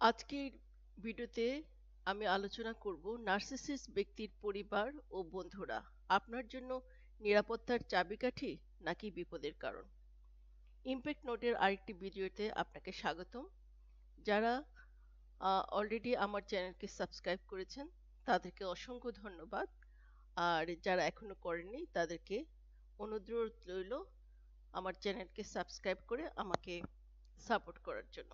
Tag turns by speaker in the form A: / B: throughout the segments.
A: আজকের ভিডিওতে আমি আলোচনা করব নার্সিসিস্ট ব্যক্তির পরিবার ও বন্ধুরা আপনার জন্য নিরাপত্তার চাবিকাঠি নাকি বিপদের কারণ। ইমপ্যাক্ট নোটের আরেকটি ভিডিওতে আপনাকে স্বাগতম। যারা অলরেডি আমার চ্যানেলকে সাবস্ক্রাইব করেছেন তাদেরকে অসংখ্য ধন্যবাদ। আর যারা এখনো করেননি তাদেরকে অনুরোধ রইল আমার চ্যানেলকে সাবস্ক্রাইব করে আমাকে সাপোর্ট করার জন্য।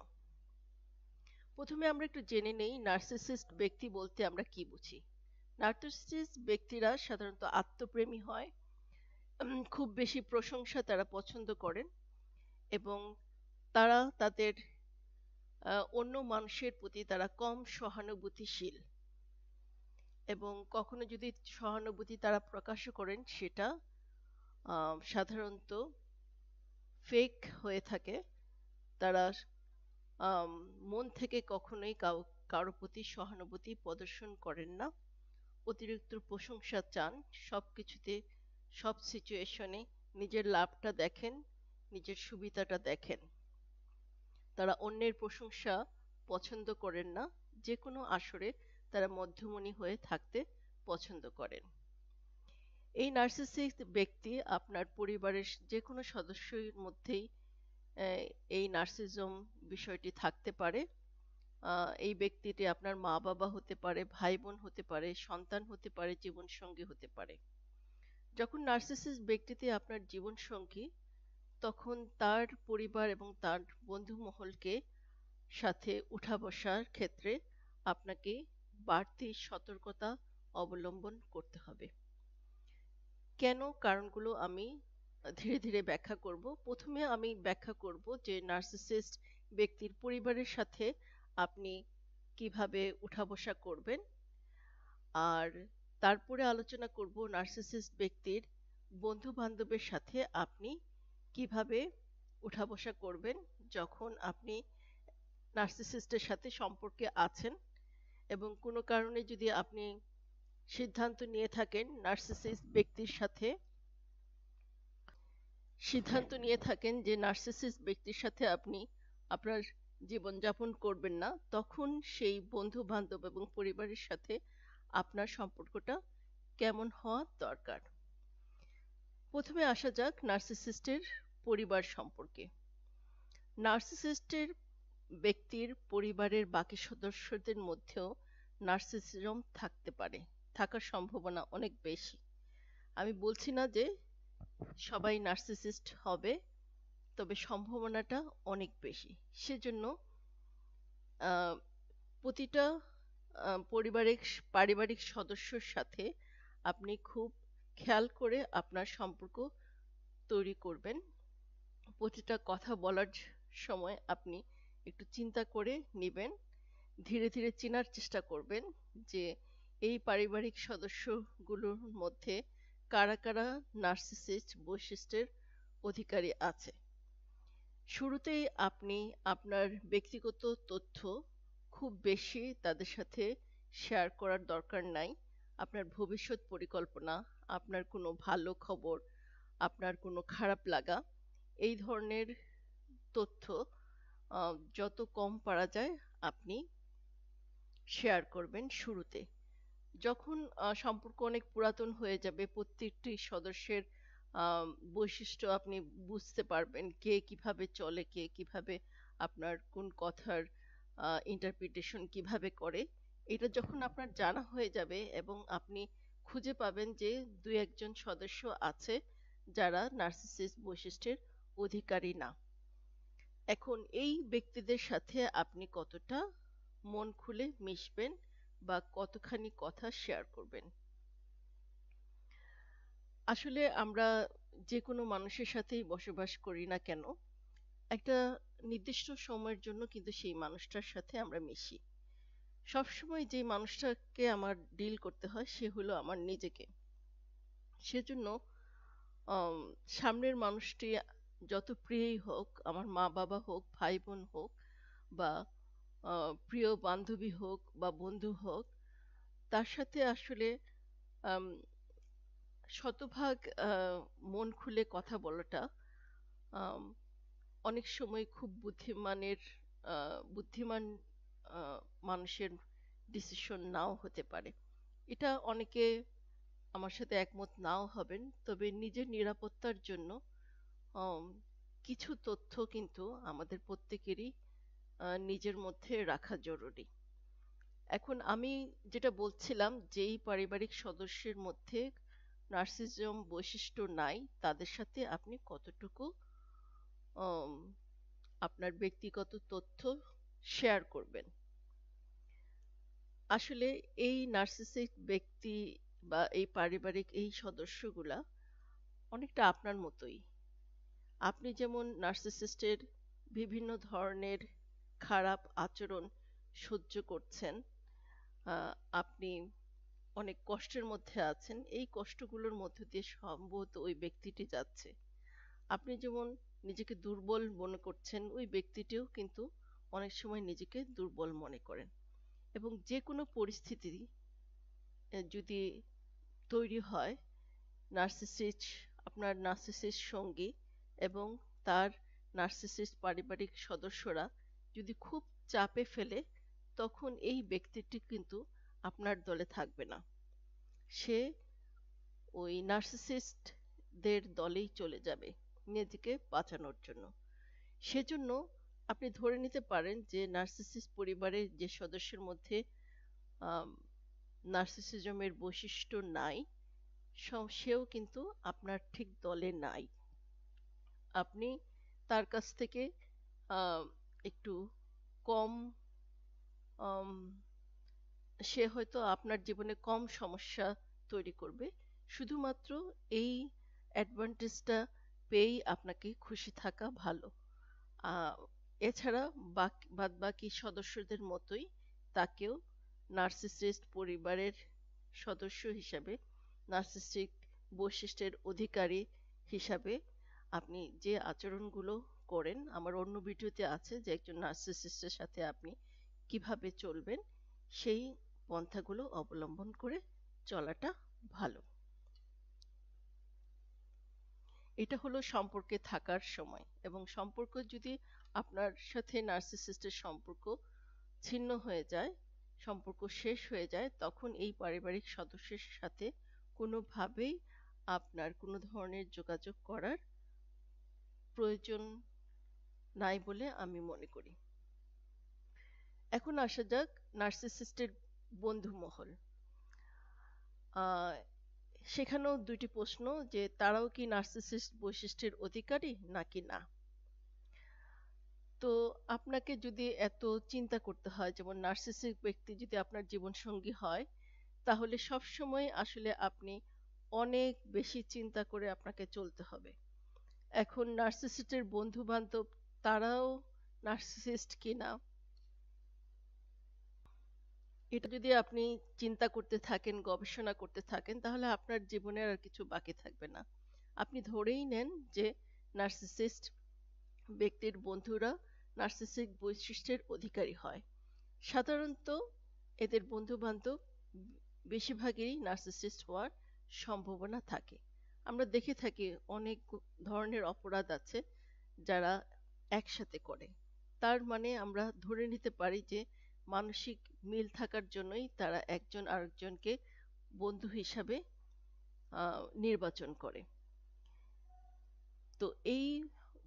A: প্রথমে আমরা একটু জেনে নেই নার্সিসিস্ট ব্যক্তি বলতে আমরা কি বুঝি। নার্সিসিস্ট ব্যক্তিরা সাধারণত আত্মপ্রেমী হয়, খুব বেশি প্রশংসা তারা পছন্দ করেন এবং তারা তাদের অন্য মানুষের প্রতি তারা কম সহানুভূতিশীল এবং কখনো যদি সহানুভূতি তারা প্রকাশ করেন সেটা সাধারণত ফেক হয়ে থাকে। তারা আম, মন থেকে কখনোই কারো প্রতি সহানুভূতি প্রদর্শন করেন না, অতিরিক্ত প্রশংসা চান, সবকিছুতে সব সিচুয়েশনে নিজের লাভটা দেখেন, নিজের সুবিধাটা দেখেন। তারা অন্যের প্রশংসা পছন্দ করেন না, যে কোনো আসরে তারা মধ্যমণি হয়ে থাকতে পছন্দ করেন। এই নার্সিসিস্ট ব্যক্তি আপনার পরিবারের যে কোনো সদস্যের মধ্যেই এই নার্সিজম বিষয়টি থাকতে পারে। এই ব্যক্তিটি আপনার মা বাবা হতে পারে, ভাই বোন হতে পারে, সন্তান হতে পারে, জীবন সঙ্গী হতে পারে। যখন নার্সিসিস্ট ব্যক্তিতে আপনার জীবন সঙ্গী, তখন তার পরিবার এবং তার বন্ধু মহলকে সাথে উঠা বসার ক্ষেত্রে আপনাকে বাড়তি সতর্কতা অবলম্বন করতে হবে। কেন, কারণগুলো আমি ধীরে ধীরে ব্যাখ্যা করব। প্রথমে আমি ব্যাখ্যা করব যে নার্সিসিস্ট ব্যক্তির পরিবারের সাথে আপনি কিভাবে উঠা বসা করবেন, আর তারপরে আলোচনা করব নার্সিসিস্ট ব্যক্তির বন্ধু বান্ধবের সাথে আপনি কিভাবে উঠা বসা করবেন যখন আপনি নার্সিসিস্টের সাথে সম্পর্কে আছেন এবং কোনো কারণে যদি আপনি সিদ্ধান্ত নিয়ে থাকেন নার্সিসিস্ট ব্যক্তির সাথে যে নার্সিসিস্ট ব্যক্তির সাথে আপনি আপনার জীবনযাপন করবেন না, তখন সেই বন্ধু বান্ধব এবং পরিবারের সাথে আপনার সম্পর্কটা কেমন হওয়া দরকার। প্রথমে আসা যাক নার্সিসিস্টের পরিবার সম্পর্কে। নার্সিসিস্টের ব্যক্তির পরিবারের বাকি সদস্যদের মধ্যেও নার্সিসিজম থাকতে পারে, থাকার সম্ভাবনা অনেক বেশি। আমি বলছি না যে সবাই নার্সিসিস্ট হবে, তবে সম্ভাবনাটা অনেক বেশি। সেজন্য আহ, প্রতিটা পারিবারিক সদস্যর সাথে আপনি খুব খেয়াল করে আপনার সম্পর্ক তৈরি করবেন। প্রতিটা কথা বলার সময় আপনি একটু চিন্তা করে নেবেন, ধীরে ধীরে চেনার চেষ্টা করবেন যে এই পারিবারিক সদস্যগুলোর মধ্যে কারা কারা নার্সিসিস্ট বৈশিষ্ট্যের অধিকারী আছে। শুরুতেই আপনি আপনার ব্যক্তিগত তথ্য খুব বেশি তাদের সাথে শেয়ার করার দরকার নাই। আপনার ভবিষ্যৎ পরিকল্পনা, আপনার কোনো ভালো খবর, আপনার কোনো খারাপ লাগা, এই ধরনের তথ্য যত কম পারা যায় আপনি শেয়ার করবেন শুরুতে। যখন সম্পর্ক অনেক পুরাতন হয়ে যাবে, প্রত্যেকটি সদস্যের বৈশিষ্ট্য আপনি বুঝতে পারবেন, কে কিভাবে চলে, কে কিভাবে আপনার কোন কথার ইন্টারপ্রিটেশন কিভাবে করে। এটা যখন আপনার জানা হয়ে যাবে এবং আপনি খুঁজে পাবেন যে দুই একজন সদস্য আছে যারা নার্সিসিস্ট বৈশিষ্ট্যের অধিকারী না। এখন এই ব্যক্তিদের সাথে আপনি কতটা মন খুলে মিশবেন বা কতখানি কথা শেয়ার করবেন। আসলে আমরা যে কোনো মানুষের সাথেই বসবাস করি না কেন, একটা নির্দিষ্ট সময়ের জন্য কিন্তু সেই মানুষটার সাথে আমরা মিশি। সবসময় যে মানুষটাকে আমার ডিল করতে হয় সে হলো আমার নিজেকে। সেজন্য আম, সামনের মানুষটি যত প্রিয়ই হোক, আমার মা বাবা হোক, ভাই বোন হোক, বা প্রিয় বান্ধবী হোক বা বন্ধু হোক, তার সাথে আসলে আম, শতভাগ মন খুলে কথা বলাটা আম, অনেক সময় খুব বুদ্ধিমান আহ, মানুষের ডিসিশন নাও হতে পারে। এটা অনেকে আমার সাথে একমত নাও হবেন, তবে নিজের নিরাপত্তার জন্য আম, কিছু তথ্য কিন্তু আমাদের প্রত্যেকেরই নিজের মধ্যে রাখা জরুরি। এখন আমি যেটা বলছিলাম, যেই পারিবারিক সদস্যের মধ্যে নার্সিসিজম বৈশিষ্ট্য নাই, তাদের সাথে আপনি কতটুকু আম, আপনার ব্যক্তিগত তথ্য শেয়ার করবেন। আসলে এই নার্সিসিক ব্যক্তি বা এই পারিবারিক এই সদস্যগুলা অনেকটা আপনার মতোই। আপনি যেমন নার্সিসিস্টের বিভিন্ন ধরনের খারাপ আচরণ সহ্য করছেন, আহ, আপনি অনেক কষ্টের মধ্যে আছেন, এই কষ্টগুলোর মধ্য দিয়ে সম্ভবত ওই ব্যক্তিটি যাচ্ছে। আপনি যেমন নিজেকে দুর্বল মনে করছেন, ওই ব্যক্তিটিও কিন্তু অনেক সময় নিজেকে দুর্বল মনে করেন। এবং যে কোনো পরিস্থিতি যদি তৈরি হয়, নার্সিসিস্ট, আপনার নার্সিসিস্ট সঙ্গী এবং তার নার্সিসিস্ট পারিবারিক সদস্যরা যদি খুব চাপে ফেলে, তখন এই ব্যক্তিটি কিন্তু আপনার দলে থাকবে না। সে ওই নার্সিসিস্টদের দলেই চলে যাবে নিজেকে বাঁচানোর জন্য। সেজন্য আপনি ধরে নিতে পারেন যে নার্সিসিস্ট পরিবারের যে সদস্যের মধ্যে আম, নার্সিসিজমের বৈশিষ্ট্য নাই, সেও কিন্তু আপনার ঠিক দলে নাই। আপনি তার কাছ থেকে আহ, একটু কম, আম, সে হয়তো আপনার জীবনে কম সমস্যা তৈরি করবে, শুধুমাত্র এই অ্যাডভান্টেজটা পেয়েই আপনাকে খুশি থাকা ভালো। আহ, এছাড়া বাদবাকি সদস্যদের মতোই তাকেও নার্সিসিস্ট পরিবারের সদস্য হিসাবে, নার্সিসিক বৈশিষ্ট্যের অধিকারী হিসাবে আপনি যে আচরণগুলো করেন, আমার অন্য ভিডিওতে আছে যে একজন নার্সিসিস্টের সাথে আপনি কিভাবে চলবেন, সেই পন্থাগুলো অবলম্বন করে চলাটা ভালো। এটা হলো সম্পর্কে থাকার সময়। এবং সম্পর্ক যদি আপনার সাথে নার্সিসিস্টের সম্পর্ক ছিন্ন হয়ে যায়, সম্পর্ক শেষ হয়ে যায়, তখন এই পারিবারিক সদস্যের সাথে কোনোভাবেই আপনার কোনো ধরনের যোগাযোগ করার প্রয়োজন নাই বলে আমি মনে করি। এখন আসা যাক নার্সিসিস্টের বন্ধু মহল। আহ, সেখানেও দুটি প্রশ্ন, যে তারাও কি নার্সিসিস্ট বৈশিষ্ট্যের অধিকারী নাকি না। তো আপনাকে যদি এত চিন্তা করতে হয়, যেমন নার্সিসিক ব্যক্তি যদি আপনার জীবন সঙ্গী হয়, তাহলে সব সময় আসলে আপনি অনেক বেশি চিন্তা করে আপনাকে চলতে হবে। এখন নার্সিসিস্টের বন্ধু বান্ধব, তারাও নার্সিসিস্ট কিনা, এটা যদি আপনি চিন্তা করতে থাকেন, গবেষণা করতে থাকেন, তাহলে আপনার জীবনের আর কিছু বাকি থাকবে না। আপনি ধরেই নেন যে নার্সিসিস্ট ব্যক্তির বন্ধুরা নার্সিসিক বৈশিষ্ট্যের অধিকারী হয়। সাধারণত এদের বন্ধু বান্ধব বেশিরভাগই নার্সিসিস্ট হওয়ার সম্ভাবনা থাকে। আমরা দেখে থাকি অনেক ধরনের অপরাধ আছে যারা একসাথে করে। তার মানে আমরা ধরে নিতে পারি যে মানসিক মিল থাকার জন্যই তারা একজন আরেকজনকে বন্ধু হিসাবে নির্বাচন করে। তো এই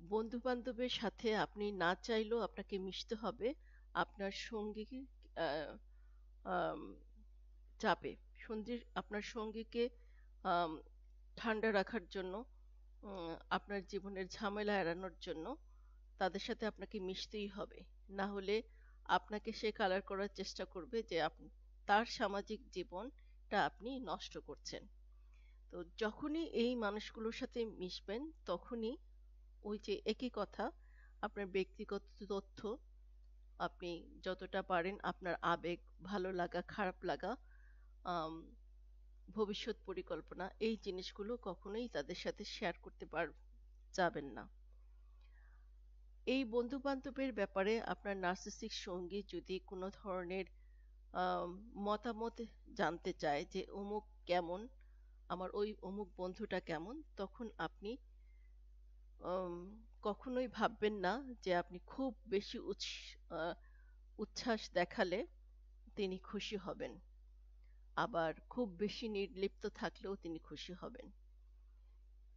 A: বন্ধু বান্ধবের সাথে আপনি না চাইলেও আপনাকে মিশতে হবে আপনার সঙ্গী আহ, আম, চাপে। আপনার সঙ্গীকে আম, ঠান্ডা রাখার জন্য, আপনার জীবনের ঝামেলা এড়ানোর জন্য তাদের সাথে আপনাকে মিশতেই হবে। না হলে আপনাকে সে কালার করার চেষ্টা করবে যে তার সামাজিক জীবনটা আপনি নষ্ট করছেন। তো যখনই এই মানুষগুলোর সাথে মিশবেন, তখনই ওই যে একই কথা, আপনার ব্যক্তিগত তথ্য, আপনি যতটা পারেন আপনার আবেগ, ভালো লাগা, খারাপ লাগা, আম, ভবিষ্যৎ পরিকল্পনা, এই জিনিসগুলো কখনোই তাদের সাথে শেয়ার করতে যাবেন না। এই বন্ধু বান্ধবের ব্যাপারে আপনার নার্সিসিক সঙ্গী যদি কোনো ধরনের আম, মতামত জানতে চায় যে অমুক কেমন, আমার ওই অমুক বন্ধুটা কেমন, তখন আপনি আম, কখনোই ভাববেন না যে আপনি খুব বেশি উচ্ছ্বাস দেখালে তিনি খুশি হবেন, আবার খুব বেশি নির্লিপ্ত থাকলেও তিনি খুশি হবেন।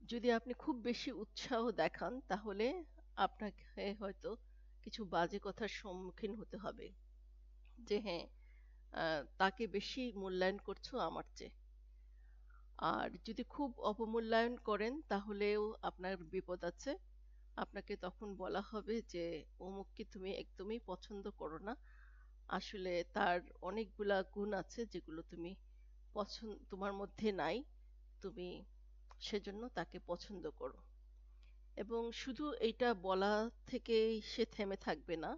A: যদি আপনি খুব বেশি উৎসাহ দেখান তাহলে আপনাকে হয়তো কিছু বাজে কথার সম্মুখীন হতে হবে, যে হ্যাঁ, তাকে বেশি মূল্যায়ন করছো আমার চেয়ে। আর যদি খুব অবমূল্যায়ন করেন তাহলেও আপনার বিপদ আছে। আপনাকে তখন বলা হবে যে অমুককে তুমি একদমই পছন্দ করো না। আসলে তার অনেকগুলা গুণ আছে যেগুলো তুমি তোমার মধ্যে নাই। তুমি সেজন্য তাকে পছন্দ করো। এবং শুধু এইটা বলা থেকেই সে থেমে থাকবে না।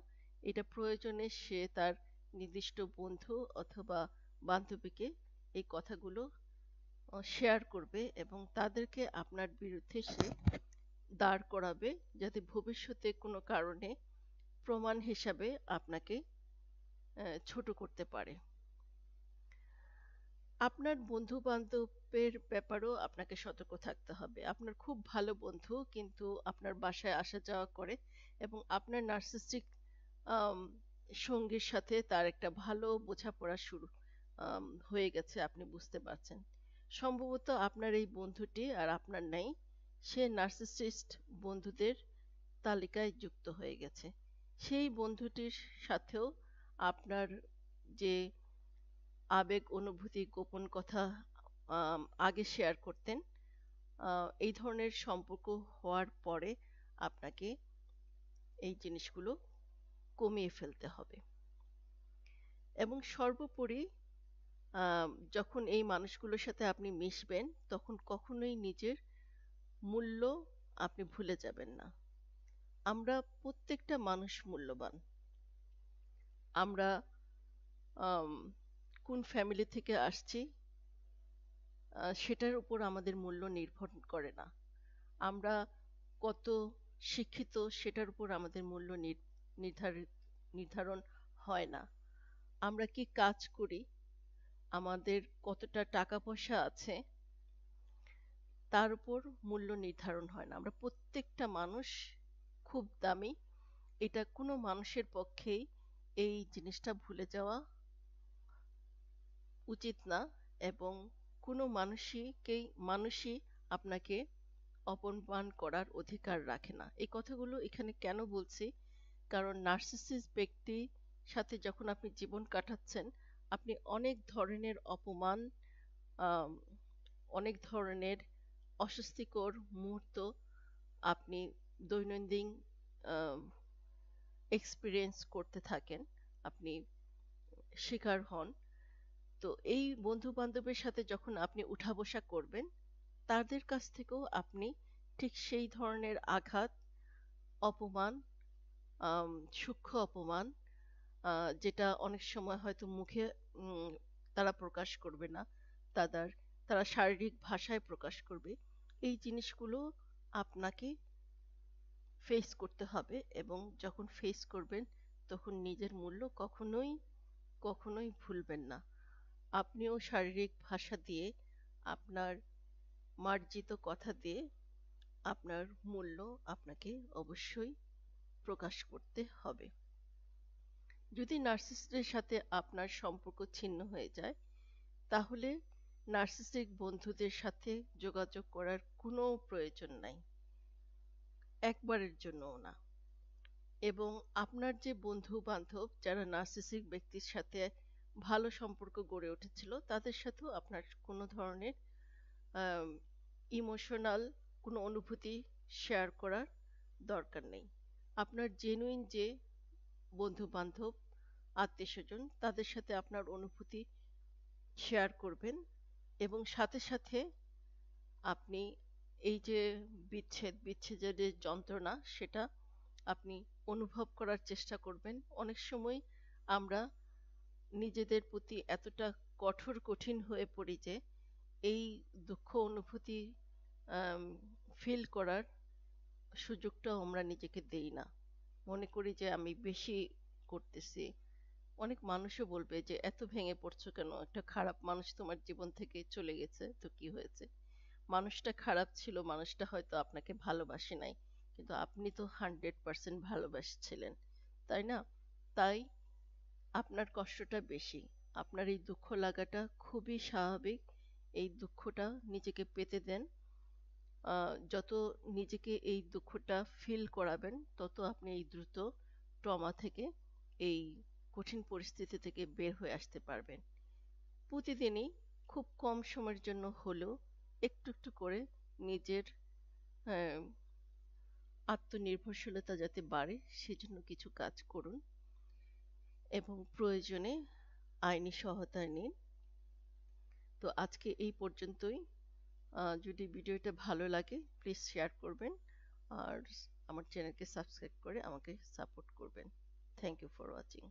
A: এটা প্রয়োজনে সে তার নির্দিষ্ট বন্ধু অথবা বান্ধবীকে এই কথাগুলো শেয়ার করবে এবং তাদেরকে আপনার বিরুদ্ধে সে দাঁড় করাবে, যাতে ভবিষ্যতে কোনো কারণে প্রমাণ হিসাবে আপনাকে ছোট করতে পারে। আপনার বন্ধু-বান্ধবের ব্যাপারেও আপনাকে সতর্ক থাকতে হবে। আপনার খুব ভালো বন্ধু কিন্তু আপনার বাসায় আসা যাওয়া করে এবং আপনার নার্সিসিস্টিক আম সঙ্গীর সাথে তার একটা ভালো বোঝাপড়া শুরু হয়ে গেছে, আপনি বুঝতে পারছেন। সম্ভবত আপনার এই বন্ধুটি আর আপনার নেই। সে নার্সিসিস্ট বন্ধুদের তালিকায় যুক্ত হয়ে গেছে। সেই বন্ধুটির সাথেও আপনার যে আবেগ অনুভূতি গোপন কথা আগে শেয়ার করতেন, এই ধরনের সম্পর্ক হওয়ার পরে আপনাকে এই জিনিসগুলো কমিয়ে ফেলতে হবে। এবং সর্বোপরি যখন এই মানুষগুলোর সাথে আপনি মিশবেন তখন কখনোই নিজের মূল্য আপনি ভুলে যাবেন না। আমরা প্রত্যেকটা মানুষ মূল্যবান। আমরা আম, কোন ফ্যামিলি থেকে আসছি সেটার উপর আমাদের মূল্য নির্ভর করে না। আমরা কত শিক্ষিত সেটার উপর আমাদের মূল্য নির্ধারিত নির্ধারণ হয় না। আমরা কি কাজ করি, আমাদের কতটা টাকা পয়সা আছে তার উপর মূল্য নির্ধারণ হয় না। আমরা প্রত্যেকটা মানুষ খুব দামি। এটা কোনো মানুষের পক্ষেই এই জিনিসটা ভুলে যাওয়া উচিত না। এবং কোনো মানুষই আপনাকে অপমান করার অধিকার রাখে না। এই কথাগুলো এখানে কেন বলছি, কারণ নার্সিসিস্ট ব্যক্তির সাথে যখন আপনি জীবন কাটাচ্ছেন আপনি অনেক ধরনের অপমান, আম, অনেক ধরনের অস্বস্তিকর মুহূর্ত আপনি দৈনন্দিন এক্সপিরিয়েন্স করতে থাকেন, আপনি শিকার হন। তো এই বন্ধু বান্ধবের সাথে যখন আপনি উঠা বসা করবেন তাদের কাছ থেকেও আপনি ঠিক সেই ধরনের আঘাত, অপমান, আম, সূক্ষ্ম অপমান, যেটা অনেক সময় হয়তো মুখে উম, তারা প্রকাশ করবে না, তাদের তারা শারীরিক ভাষায় প্রকাশ করবে। এই জিনিসগুলো আপনাকে ফেস করতে হবে এবং যখন ফেস করবেন তখন নিজের মূল্য কখনোই ভুলবেন না। আপনিও শারীরিক ভাষা দিয়ে, আপনার মার্জিত কথা দিয়ে আপনার মূল্য আপনাকে অবশ্যই প্রকাশ করতে হবে। যদি নার্সিসিস্টের সাথে আপনার সম্পর্ক ছিন্ন হয়ে যায় তাহলে নার্সিসিক বন্ধুদের সাথে যোগাযোগ করার কোনো প্রয়োজন নাই, একবারের জন্যও না। এবং আপনার যে বন্ধু বান্ধব যারা নার্সিসিক ব্যক্তির সাথে ভালো সম্পর্ক গড়ে উঠেছিল তাদের সাথেও আপনার কোনো ধরনের ইমোশনাল কোনো অনুভূতি শেয়ার করার দরকার নেই। আপনার জেনুইন যে বন্ধু বান্ধব, আত্মীয় স্বজন তাদের সাথে আপনার অনুভূতি শেয়ার করবেন এবং সাথে সাথে আপনি এই যে বিচ্ছেদের যে যন্ত্রণা সেটা আপনি অনুভব করার চেষ্টা করবেন। অনেক সময় আমরা নিজেদের প্রতি এতটা কঠিন হয়ে পড়ি যে এই দুঃখ অনুভূতি ফিল করার সুযোগটাও আমরা নিজেকে দেই না। মনে করি যে আমি বেশি করতেছি। অনেক মানুষও বলবে যে এত ভেঙে পড়ছো কেন, একটা খারাপ মানুষ তোমার জীবন থেকে চলে গেছে তো কি হয়েছে, মানুষটা খারাপ ছিল, মানুষটা হয়তো আপনাকে ভালোবাসে নাই, কিন্তু আপনি তো 100% ভালোবাসছিলেন, তাই না? তাই আপনার কষ্টটা বেশি। আপনার এই দুঃখ লাগাটা খুবই স্বাভাবিক। এই দুঃখটা নিজেকে পেতে দেন। যত নিজেকে এই দুঃখটা ফিল করাবেন তত আপনি এই দ্রুত ট্রমা থেকে, এই কঠিন পরিস্থিতি থেকে বের হয়ে আসতে পারবেন। প্রতিদিনই খুব কম সময়ের জন্য হলেও একটু একটু করে নিজের আহ, আত্মনির্ভরশীলতা যাতে বাড়ে সেজন্য কিছু কাজ করুন এবং প্রয়োজনে আইনি সহায়তা নিন। তো আজকে এই পর্যন্তই। যদি ভিডিওটা ভালো লাগে প্লিজ শেয়ার করবেন আর আমার চ্যানেলকে সাবস্ক্রাইব করে আমাকে সাপোর্ট করবেন। Thank you for watching.